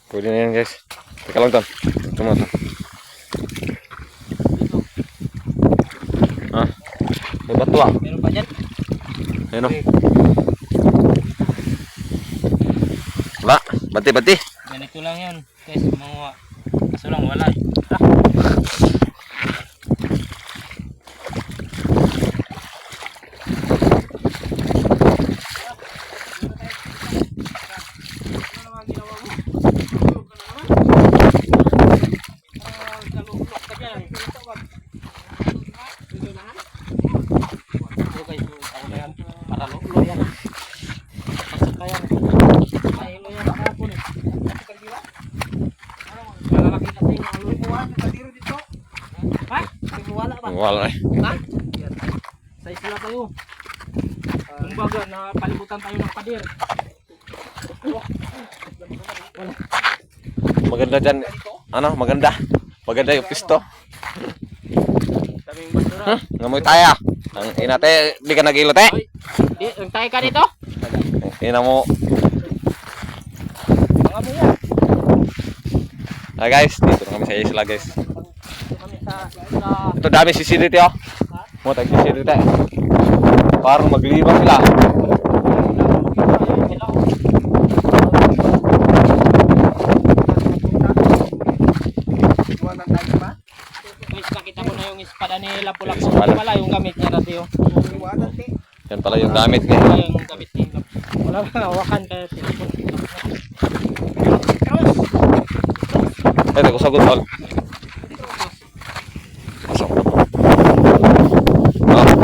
Pwede na yan guys. Teka lang ton. Ito mo to. Ah. May bato ah. Meron pa dyan? Ayun o. Wala. Bati-bati. Ganito lang yun. Guys, mga kaso lang wala. Wala eh. Ha? Sa isla tayo. Kumbaga na palibutan tayo ng pader. Maganda dyan. Ano? Maganda. Maganda yung pisto. Daming basura. Huh? Ngamoy tayo. Ang inate, di ka nag-ilot eh. Di, tayo ka dito. Ina mo. Mga mo yan. Ah guys, dito na kami sa isla guys. Kami sa Ito dami sisi dito oh. Mo tag sisi dito eh. Parang maglibang sila. Guys, nakita mo na yung espada ni Lapu-Lapu. Wala yung gamit niya dati oh. Yan pala yung gamit niya. Wala yung gamit niya. Wala na hawakan kaya tinapon. Eh, ko sagot all.